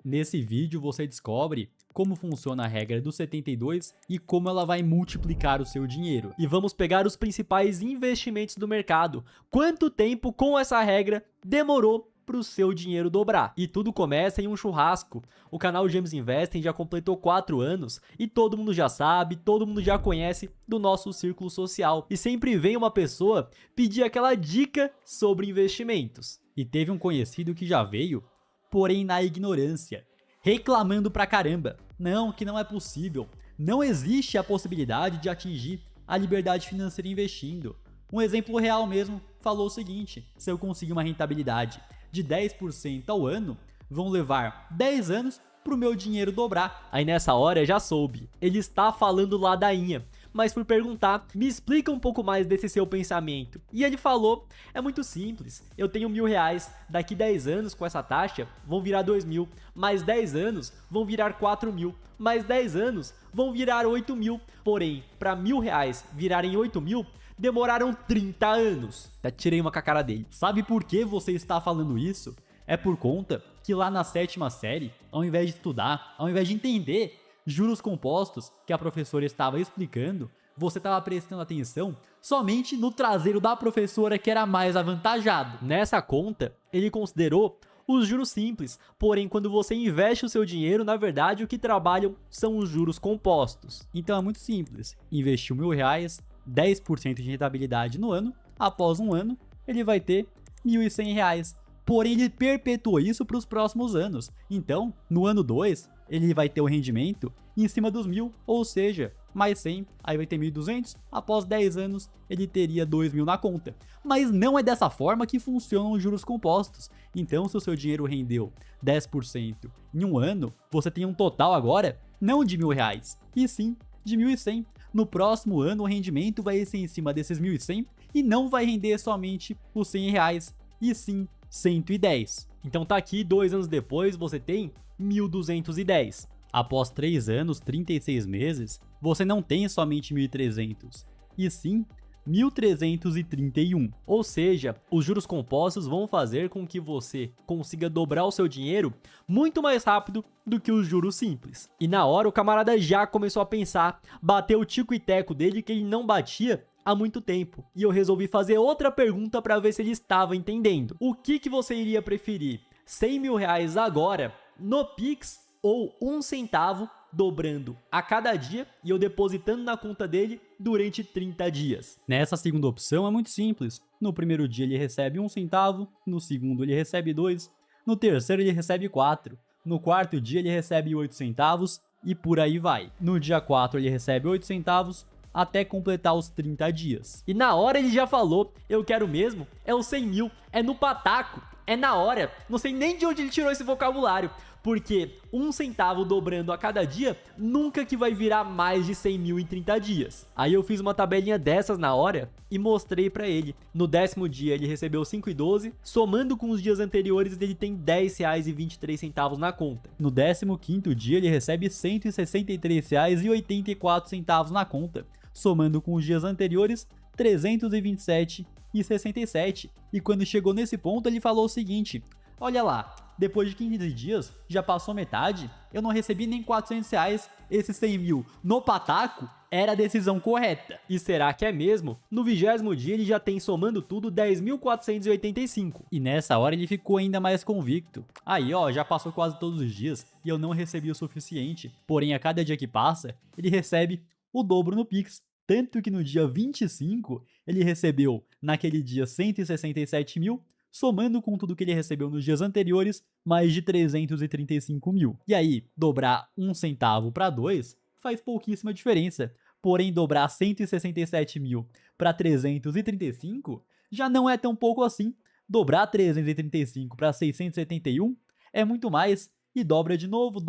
Nesse vídeo você descobre como funciona a regra dos 72 e como ela vai multiplicar o seu dinheiro. E vamos pegar os principais investimentos do mercado. Quanto tempo com essa regra demorou para o seu dinheiro dobrar? E tudo começa em um churrasco. O canal James Investing já completou 4 anos e todo mundo já sabe, todo mundo já conhece do nosso círculo social. E sempre vem uma pessoa pedir aquela dica sobre investimentos. E teve um conhecido que já veio, porém na ignorância, reclamando pra caramba. Não, que não é possível. Não existe a possibilidade de atingir a liberdade financeira investindo. Um exemplo real mesmo falou o seguinte: se eu conseguir uma rentabilidade de 10% ao ano, vão levar 10 anos pro meu dinheiro dobrar. Aí nessa hora eu já soube, ele está falando ladainha, mas fui perguntar, me explica um pouco mais desse seu pensamento. E ele falou, é muito simples, eu tenho R$1.000, daqui 10 anos com essa taxa vão virar 2.000, mais 10 anos vão virar 4.000, mais 10 anos vão virar 8.000, porém, para R$1.000 virarem 8.000, demoraram 30 anos. Até tirei uma com a cara dele. Sabe por que você está falando isso? É por conta que lá na 7ª série, ao invés de estudar, ao invés de entender juros compostos que a professora estava explicando, você estava prestando atenção somente no traseiro da professora, que era mais avantajado. Nessa conta, ele considerou os juros simples, porém quando você investe o seu dinheiro, na verdade o que trabalham são os juros compostos. Então é muito simples, investiu R$1.000, 10% de rentabilidade no ano, após um ano ele vai ter R$1.100. Porém, ele perpetuou isso para os próximos anos. Então, no ano 2, ele vai ter o rendimento em cima dos 1.000, ou seja, mais 100, aí vai ter 1.200. Após 10 anos, ele teria 2.000 na conta. Mas não é dessa forma que funcionam os juros compostos. Então, se o seu dinheiro rendeu 10% em um ano, você tem um total agora, não de R$1.000, e sim de 1.100. No próximo ano, o rendimento vai ser em cima desses 1.100 e não vai render somente os R$100, e sim 110. Então tá aqui, 2 anos depois, você tem 1.210. Após 3 anos, 36 meses, você não tem somente 1.300, e sim 1.331. Ou seja, os juros compostos vão fazer com que você consiga dobrar o seu dinheiro muito mais rápido do que os juros simples. E na hora o camarada já começou a pensar, bateu o tico e teco dele que ele não batia há muito tempo. E eu resolvi fazer outra pergunta para ver se ele estava entendendo. O que você iria preferir? R$100.000 agora, no Pix, ou 1 centavo dobrando a cada dia e eu depositando na conta dele durante 30 dias? Nessa segunda opção é muito simples. No primeiro dia ele recebe 1 centavo, no segundo ele recebe 2, no terceiro ele recebe 4, no quarto dia ele recebe 8 centavos e por aí vai. No dia 4 ele recebe 8 centavos, até completar os 30 dias. E na hora ele já falou, eu quero mesmo, é os 100.000, é no pataco, é na hora. Não sei nem de onde ele tirou esse vocabulário, porque 1 centavo dobrando a cada dia, nunca que vai virar mais de 100.000 em 30 dias. Aí eu fiz uma tabelinha dessas na hora e mostrei pra ele. No 10º dia ele recebeu 5,12, somando com os dias anteriores ele tem R$10,23 na conta. No 15º dia ele recebe R$163,84 na conta, somando com os dias anteriores, 327,67. E quando chegou nesse ponto, ele falou o seguinte: olha lá, depois de 15 dias, já passou metade, eu não recebi nem R$400, esses 100.000 no pataco era a decisão correta. E será que é mesmo? No 20º dia ele já tem, somando tudo, 10.485. E nessa hora ele ficou ainda mais convicto. Aí ó, já passou quase todos os dias e eu não recebi o suficiente. Porém, a cada dia que passa, ele recebe o dobro no Pix. Tanto que no dia 25, ele recebeu naquele dia 167 mil, somando com tudo que ele recebeu nos dias anteriores, mais de 335 mil. E aí, dobrar 1 centavo para 2 faz pouquíssima diferença. Porém, dobrar 167 mil para 335 já não é tão pouco assim. Dobrar 335 para 671 é muito mais. E dobra de novo,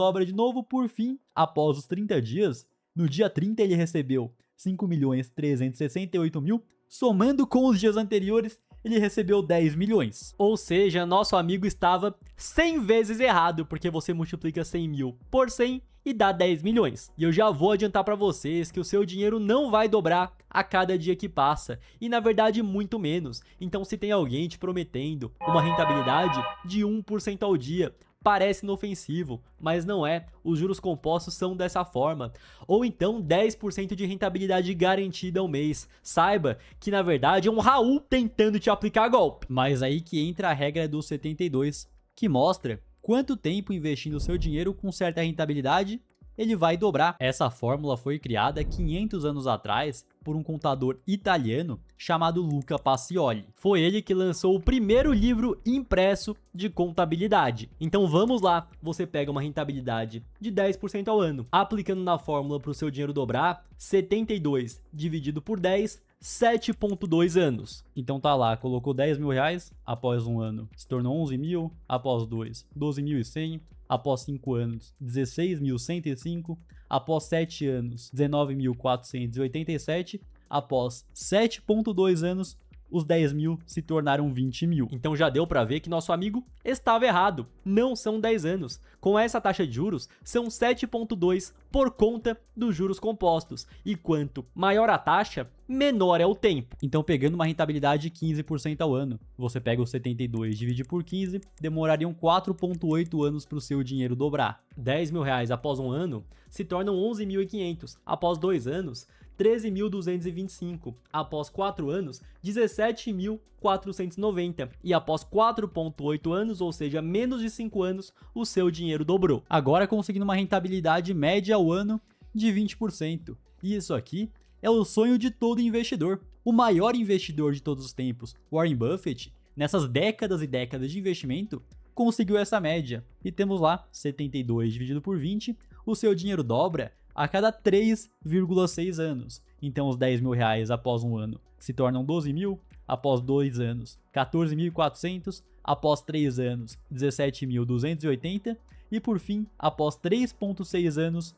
por fim, após os 30 dias, no dia 30 ele recebeu 5.368.000, somando com os dias anteriores, ele recebeu 10 milhões. Ou seja, nosso amigo estava 100 vezes errado, porque você multiplica 100.000 por 100 e dá 10 milhões. E eu já vou adiantar para vocês que o seu dinheiro não vai dobrar a cada dia que passa, e na verdade muito menos. Então se tem alguém te prometendo uma rentabilidade de 1% ao dia, parece inofensivo, mas não é. Os juros compostos são dessa forma. Ou então 10% de rentabilidade garantida ao mês. Saiba que na verdade é um Raul tentando te aplicar golpe. Mas aí que entra a regra do 72, que mostra quanto tempo investindo seu dinheiro com certa rentabilidade ele vai dobrar. Essa fórmula foi criada 500 anos atrás por um contador italiano chamado Luca Pacioli. Foi ele que lançou o primeiro livro impresso de contabilidade. Então vamos lá, você pega uma rentabilidade de 10% ao ano, aplicando na fórmula para o seu dinheiro dobrar, 72 dividido por 10, 7,2 anos. Então tá lá, colocou 10 mil reais, após um ano se tornou 11 mil, após 2, 12.100, após 5 anos, 16.105, após 7 anos, 19.487, após 7,2 anos, os 10 mil se tornaram 20 mil. Então já deu para ver que nosso amigo estava errado. Não são 10 anos. Com essa taxa de juros, são 7,2 por conta dos juros compostos. E quanto maior a taxa, menor é o tempo. Então pegando uma rentabilidade de 15% ao ano, você pega os 72 e divide por 15, demorariam 4,8 anos para o seu dinheiro dobrar. 10 mil reais após um ano se tornam 11.500. Após 2 anos, 13.225, após 4 anos, 17.490 e após 4,8 anos, ou seja, menos de 5 anos, o seu dinheiro dobrou. Agora conseguindo uma rentabilidade média ao ano de 20%. E isso aqui é o sonho de todo investidor. O maior investidor de todos os tempos, Warren Buffett, nessas décadas e décadas de investimento, conseguiu essa média. E temos lá 72 dividido por 20, o seu dinheiro dobra a cada 3,6 anos. Então os 10 mil reais após um ano se tornam 12 mil, após 2 anos 14.400, após 3 anos 17.280 e por fim, após 3,6 anos,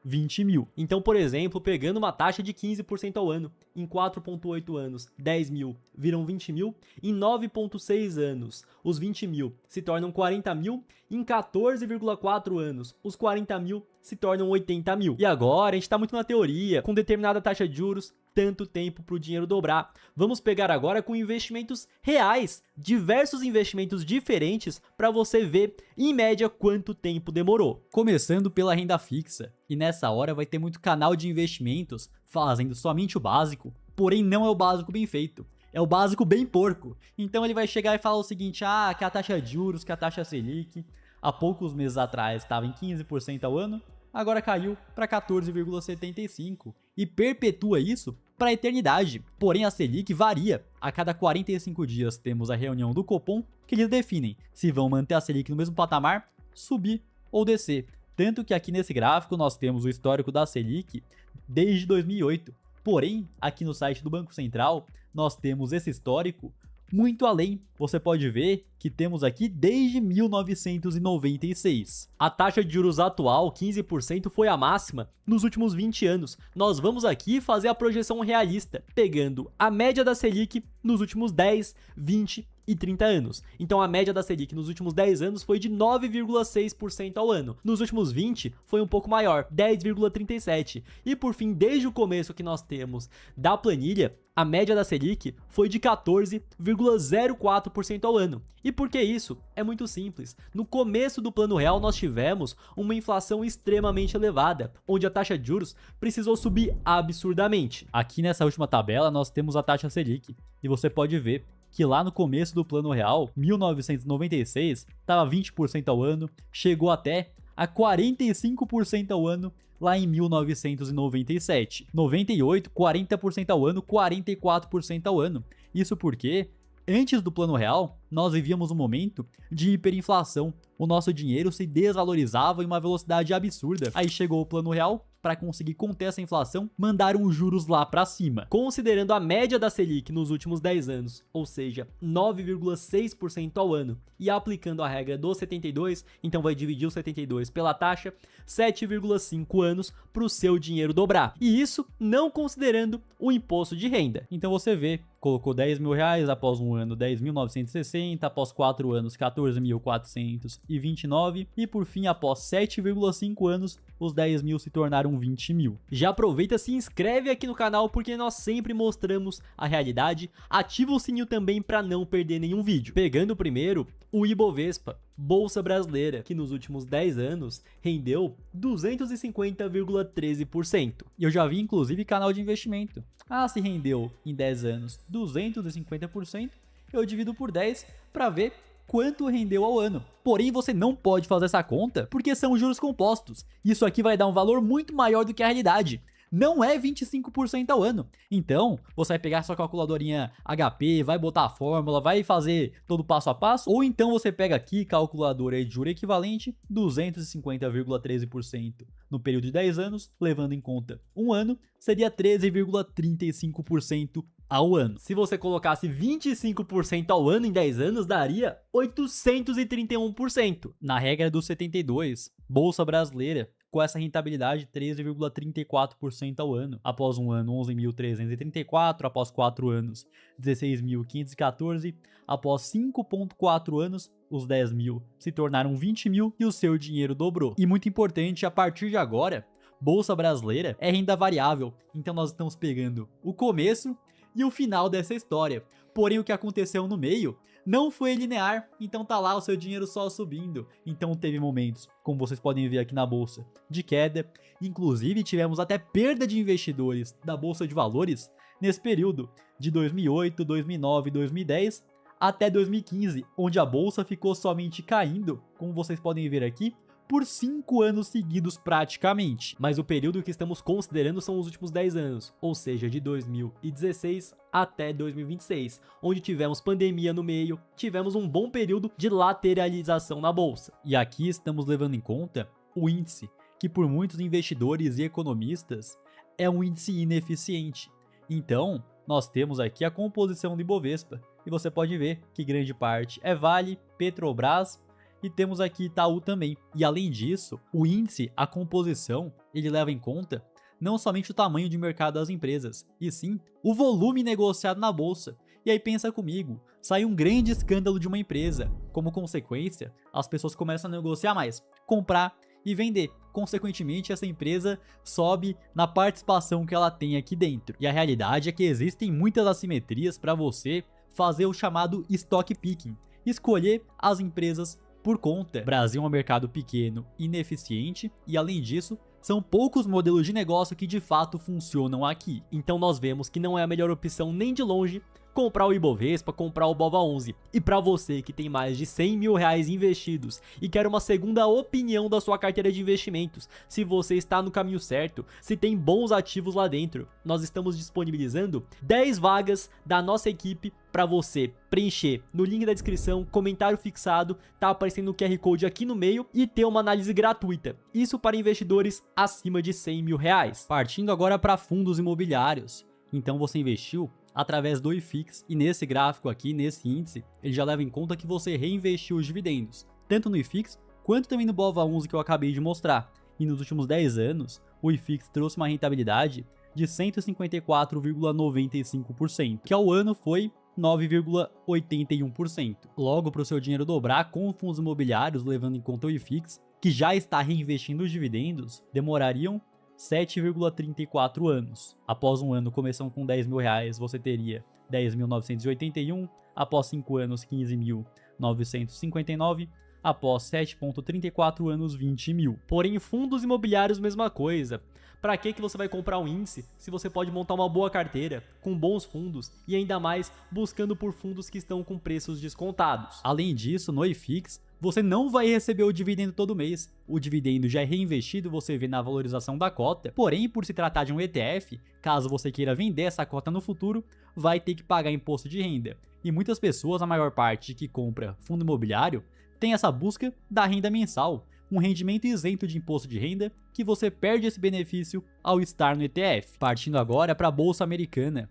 20 mil. Então, por exemplo, pegando uma taxa de 15% ao ano, em 4,8 anos, 10 mil viram 20 mil, em 9,6 anos, os 20 mil se tornam 40 mil, em 14,4 anos, os 40 mil se tornam 80 mil. E agora, a gente está muito na teoria, com determinada taxa de juros, tanto tempo para o dinheiro dobrar. Vamos pegar agora com investimentos reais, diversos investimentos diferentes para você ver, em média, quanto tempo demorou. Começando pela renda fixa, e nessa hora vai ter muito canal de investimentos fazendo somente o básico, porém não é o básico bem feito. É o básico bem porco. Então ele vai chegar e falar o seguinte, que a taxa de juros, que a taxa Selic, há poucos meses atrás estava em 15% ao ano, agora caiu para 14,75% e perpetua isso para a eternidade. Porém, a Selic varia. A cada 45 dias temos a reunião do Copom que eles definem se vão manter a Selic no mesmo patamar, subir ou descer. Tanto que aqui nesse gráfico nós temos o histórico da Selic desde 2008. Porém, aqui no site do Banco Central, nós temos esse histórico muito além. Você pode ver que temos aqui desde 1996. A taxa de juros atual, 15%, foi a máxima nos últimos 20 anos. Nós vamos aqui fazer a projeção realista, pegando a média da Selic nos últimos 10, 20 e 30 anos. Então a média da Selic nos últimos 10 anos foi de 9,6% ao ano. Nos últimos 20 foi um pouco maior, 10,37%. E por fim, desde o começo que nós temos da planilha, a média da Selic foi de 14,04% ao ano. E por que isso? É muito simples. No começo do Plano Real nós tivemos uma inflação extremamente elevada, onde a taxa de juros precisou subir absurdamente. Aqui nessa última tabela nós temos a taxa Selic, e você pode ver que lá no começo do Plano Real, 1996, estava 20% ao ano, chegou até a 45% ao ano lá em 1997. 98, 40% ao ano, 44% ao ano. Isso porque, antes do Plano Real, nós vivíamos um momento de hiperinflação. O nosso dinheiro se desvalorizava em uma velocidade absurda. Aí chegou o Plano Real, para conseguir conter essa inflação, mandaram os juros lá para cima. Considerando a média da Selic nos últimos 10 anos, ou seja, 9,6% ao ano, e aplicando a regra do 72, então vai dividir o 72 pela taxa, 7,5 anos para o seu dinheiro dobrar. E isso não considerando o imposto de renda. Então você vê, colocou 10 mil reais, após um ano 10.960, após 4 anos 14.429 e por fim após 7,5 anos os 10 mil se tornaram 20 mil. Já aproveita, se inscreve aqui no canal porque nós sempre mostramos a realidade, ativa o sininho também para não perder nenhum vídeo. Pegando primeiro o Ibovespa, Bolsa Brasileira, que nos últimos 10 anos rendeu 250,13%. E eu já vi inclusive canal de investimento. Ah, se rendeu em 10 anos 250%, eu divido por 10 para ver quanto rendeu ao ano. Porém, você não pode fazer essa conta porque são juros compostos. Isso aqui vai dar um valor muito maior do que a realidade. Não é 25% ao ano. Então, você vai pegar sua calculadorinha HP, vai botar a fórmula, vai fazer todo o passo a passo, ou então você pega aqui calculadora de juro equivalente, 250,13% no período de 10 anos, levando em conta um ano, seria 13,35% ao ano. Se você colocasse 25% ao ano em 10 anos, daria 831%. Na regra dos 72, Bolsa Brasileira, com essa rentabilidade 13,34% ao ano. Após um ano, 11.334, após 4 anos, 16.514, após 5,4 anos, os 10 mil se tornaram 20 mil e o seu dinheiro dobrou. E muito importante, a partir de agora, Bolsa Brasileira é renda variável, então nós estamos pegando o começo e o final dessa história. Porém, o que aconteceu no meio não foi linear, então tá lá o seu dinheiro só subindo. Então teve momentos, como vocês podem ver aqui na bolsa, de queda. Inclusive tivemos até perda de investidores da bolsa de valores nesse período de 2008, 2009, 2010 até 2015, onde a bolsa ficou somente caindo, como vocês podem ver aqui, por 5 anos seguidos praticamente. Mas o período que estamos considerando são os últimos 10 anos, ou seja, de 2016 até 2026, onde tivemos pandemia no meio, tivemos um bom período de lateralização na bolsa. E aqui estamos levando em conta o índice, que por muitos investidores e economistas é um índice ineficiente. Então, nós temos aqui a composição do Ibovespa, e você pode ver que grande parte é Vale, Petrobras, e temos aqui Itaú também. E além disso, o índice, a composição, ele leva em conta não somente o tamanho de mercado das empresas, e sim o volume negociado na bolsa. E aí pensa comigo, sai um grande escândalo de uma empresa. Como consequência, as pessoas começam a negociar mais, comprar e vender. Consequentemente, essa empresa sobe na participação que ela tem aqui dentro. E a realidade é que existem muitas assimetrias para você fazer o chamado stock picking, escolher as empresas por conta. O Brasil é um mercado pequeno, ineficiente e, além disso, são poucos modelos de negócio que de fato funcionam aqui. Então nós vemos que não é a melhor opção nem de longe comprar o Ibovespa, comprar o BOVA11. E para você que tem mais de 100 mil reais investidos e quer uma segunda opinião da sua carteira de investimentos, se você está no caminho certo, se tem bons ativos lá dentro, nós estamos disponibilizando 10 vagas da nossa equipe para você preencher no link da descrição, comentário fixado, tá aparecendo o QR Code aqui no meio e ter uma análise gratuita. Isso para investidores acima de 100 mil reais. Partindo agora para fundos imobiliários. Então você investiu através do IFIX, e nesse gráfico aqui, nesse índice, ele já leva em conta que você reinvestiu os dividendos, tanto no IFIX quanto também no BOVA11 que eu acabei de mostrar. E nos últimos 10 anos, o IFIX trouxe uma rentabilidade de 154,95%, que ao ano foi 9,81%. Logo, para o seu dinheiro dobrar com fundos imobiliários, levando em conta o IFIX, que já está reinvestindo os dividendos, demorariam 7,34 anos. Após um ano começando com 10 mil reais, você teria 10.981, após 5 anos 15.959, após 7,34 anos 20 mil. Porém, fundos imobiliários mesma coisa. Para que você vai comprar um índice se você pode montar uma boa carteira com bons fundos e ainda mais buscando por fundos que estão com preços descontados? Além disso, no IFIX, você não vai receber o dividendo todo mês. O dividendo já é reinvestido, você vê na valorização da cota. Porém, por se tratar de um ETF, caso você queira vender essa cota no futuro, vai ter que pagar imposto de renda. E muitas pessoas, a maior parte que compra fundo imobiliário, tem essa busca da renda mensal, um rendimento isento de imposto de renda, que você perde esse benefício ao estar no ETF. Partindo agora para a Bolsa Americana,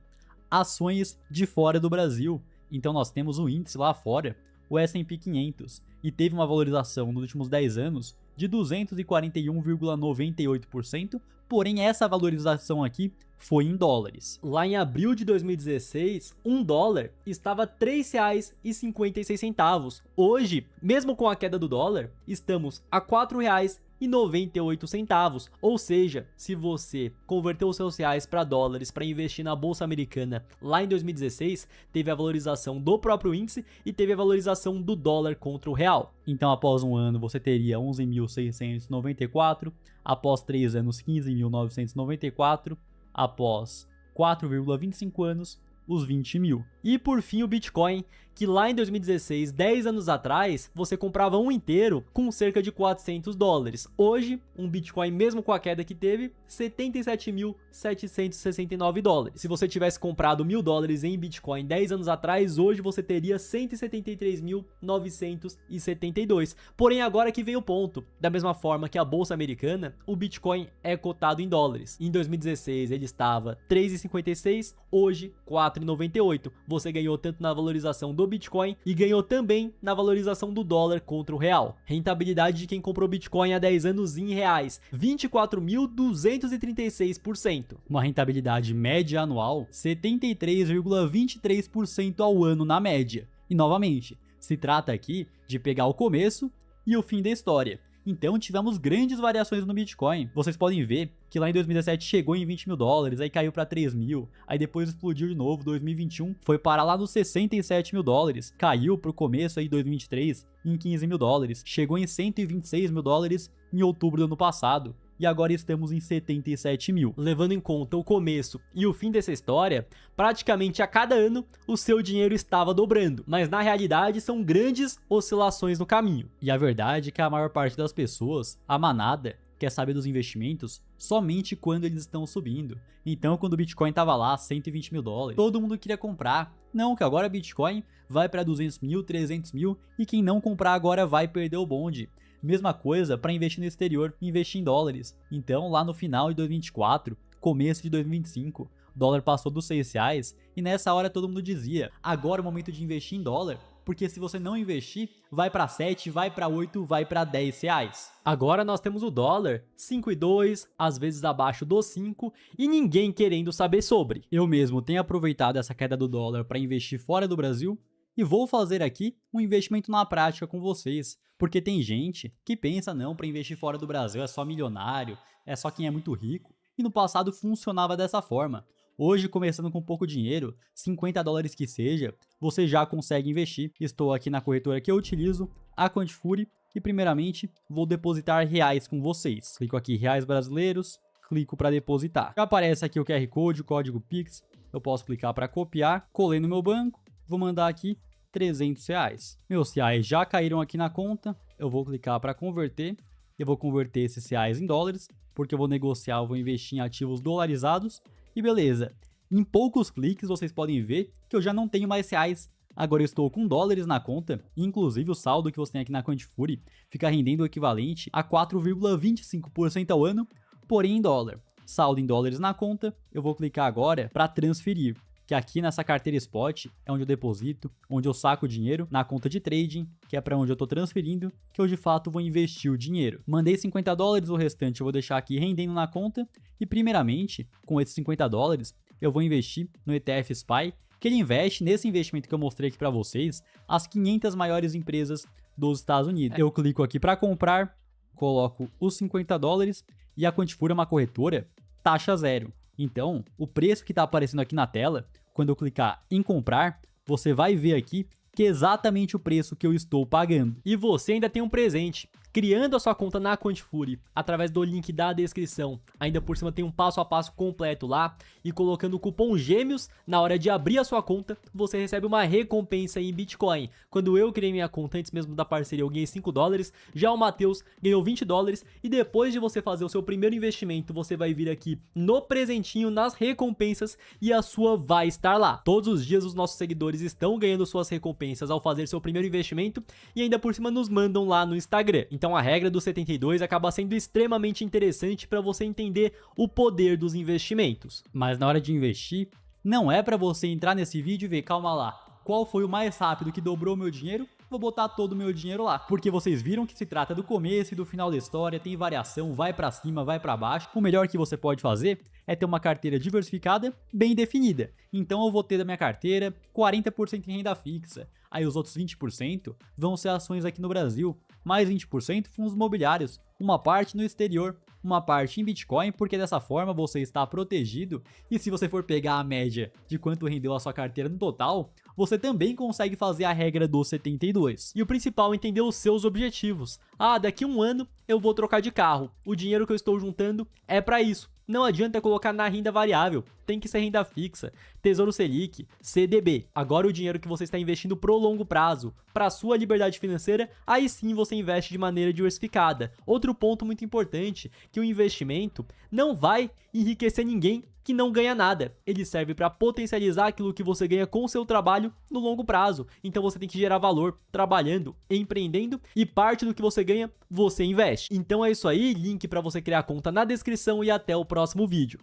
ações de fora do Brasil. Então nós temos o índice lá fora, o S&P 500, e teve uma valorização nos últimos 10 anos de 241,98%, porém essa valorização aqui foi em dólares. Lá em abril de 2016, um dólar estava R$ 3,56. Hoje, mesmo com a queda do dólar, estamos a R$ 4,00 R$1,98. Ou seja, se você converteu os seus reais para dólares para investir na bolsa americana lá em 2016, teve a valorização do próprio índice e teve a valorização do dólar contra o real. Então, após um ano, você teria 11.694, após 3 anos, 15.994, após 4,25 anos, os 20 mil. E por fim o Bitcoin, que lá em 2016, 10 anos atrás, você comprava um inteiro com cerca de $400. Hoje, um Bitcoin, mesmo com a queda que teve, $77.769. Se você tivesse comprado $1.000 em Bitcoin 10 anos atrás, hoje você teria 173.972. Porém, agora que vem o ponto. Da mesma forma que a bolsa americana, o Bitcoin é cotado em dólares. Em 2016 ele estava 3,56, hoje 4,98. Você ganhou tanto na valorização do Bitcoin e ganhou também na valorização do dólar contra o real. Rentabilidade de quem comprou Bitcoin há 10 anos em reais, 24.236%. Uma rentabilidade média anual, 73,23% ao ano na média. E novamente, se trata aqui de pegar o começo e o fim da história. Então tivemos grandes variações no Bitcoin. Vocês podem ver que lá em 2017 chegou em $20 mil, aí caiu para 3 mil, aí depois explodiu de novo, 2021 foi parar lá nos 67 mil dólares, caiu pro começo aí 2023 em 15 mil dólares, chegou em 126 mil dólares em outubro do ano passado. E agora estamos em 77 mil. Levando em conta o começo e o fim dessa história, praticamente a cada ano o seu dinheiro estava dobrando, mas na realidade são grandes oscilações no caminho. E a verdade é que a maior parte das pessoas, a manada, quer saber dos investimentos somente quando eles estão subindo. Então, quando o Bitcoin estava lá, 120 mil dólares, todo mundo queria comprar. Não, que agora o Bitcoin vai para 200 mil, 300 mil e quem não comprar agora vai perder o bonde. Mesma coisa para investir no exterior, investir em dólares. Então, lá no final de 2024, começo de 2025, o dólar passou dos R$6 e nessa hora todo mundo dizia: agora é o momento de investir em dólar, porque se você não investir, vai para 7, vai para 8, vai para R$10. Agora nós temos o dólar 5,2, às vezes abaixo dos 5 e ninguém querendo saber sobre. Eu mesmo tenho aproveitado essa queda do dólar para investir fora do Brasil e vou fazer aqui um investimento na prática com vocês. Porque tem gente que pensa, não, para investir fora do Brasil é só milionário, é só quem é muito rico. E no passado funcionava dessa forma. Hoje, começando com pouco dinheiro, 50 dólares que seja, você já consegue investir. Estou aqui na corretora que eu utilizo, a Quantifury, e primeiramente vou depositar reais com vocês. Clico aqui reais brasileiros, clico para depositar. Já aparece aqui o QR Code, o código Pix, eu posso clicar para copiar, colei no meu banco, vou mandar aqui R$300. Meus reais já caíram aqui na conta, eu vou clicar para converter, eu vou converter esses reais em dólares, porque eu vou negociar, eu vou investir em ativos dolarizados, e beleza. Em poucos cliques vocês podem ver que eu já não tenho mais reais, agora eu estou com dólares na conta, e inclusive o saldo que você tem aqui na Quantifury fica rendendo o equivalente a 4,25% ao ano, porém em dólar. Saldo em dólares na conta, eu vou clicar agora para transferir. Que aqui nessa carteira Spot é onde eu deposito, onde eu saco o dinheiro na conta de trading, que é para onde eu estou transferindo, que eu de fato vou investir o dinheiro. Mandei 50 dólares, o restante eu vou deixar aqui rendendo na conta e primeiramente, com esses 50 dólares, eu vou investir no ETF SPY, que ele investe nesse investimento que eu mostrei aqui para vocês, as 500 maiores empresas dos Estados Unidos. Eu clico aqui para comprar, coloco os 50 dólares e a Quantifury é uma corretora taxa zero. Então, o preço que está aparecendo aqui na tela, quando eu clicar em comprar, você vai ver aqui que é exatamente o preço que eu estou pagando. E você ainda tem um presente. Criando a sua conta na Quantifury, através do link da descrição, ainda por cima tem um passo a passo completo lá, e colocando o cupom GêMEOS, na hora de abrir a sua conta, você recebe uma recompensa em Bitcoin. Quando eu criei minha conta, antes mesmo da parceria, eu ganhei 5 dólares, já o Matheus ganhou 20 dólares, e depois de você fazer o seu primeiro investimento, você vai vir aqui no presentinho, nas recompensas, e a sua vai estar lá. Todos os dias os nossos seguidores estão ganhando suas recompensas ao fazer seu primeiro investimento, e ainda por cima nos mandam lá no Instagram. Então a regra do 72 acaba sendo extremamente interessante para você entender o poder dos investimentos. Mas na hora de investir, não é para você entrar nesse vídeo e ver, calma lá, qual foi o mais rápido que dobrou meu dinheiro? Vou botar todo o meu dinheiro lá. Porque vocês viram que se trata do começo e do final da história, tem variação, vai para cima, vai para baixo. O melhor que você pode fazer é ter uma carteira diversificada, bem definida. Então eu vou ter da minha carteira 40% em renda fixa. Aí os outros 20% vão ser ações aqui no Brasil, mais 20% fundos imobiliários, uma parte no exterior, uma parte em Bitcoin, porque dessa forma você está protegido, e se você for pegar a média de quanto rendeu a sua carteira no total, você também consegue fazer a regra dos 72. E o principal é entender os seus objetivos. Ah, daqui a um ano eu vou trocar de carro. O dinheiro que eu estou juntando é para isso. Não adianta colocar na renda variável, tem que ser renda fixa, Tesouro Selic, CDB. Agora o dinheiro que você está investindo pro longo prazo, para sua liberdade financeira, aí sim você investe de maneira diversificada. Outro ponto muito importante, que o investimento não vai enriquecer ninguém que não ganha nada. Ele serve para potencializar aquilo que você ganha com o seu trabalho no longo prazo. Então você tem que gerar valor trabalhando, empreendendo, e parte do que você ganha, você investe. Então é isso aí, link para você criar conta na descrição e até o próximo vídeo.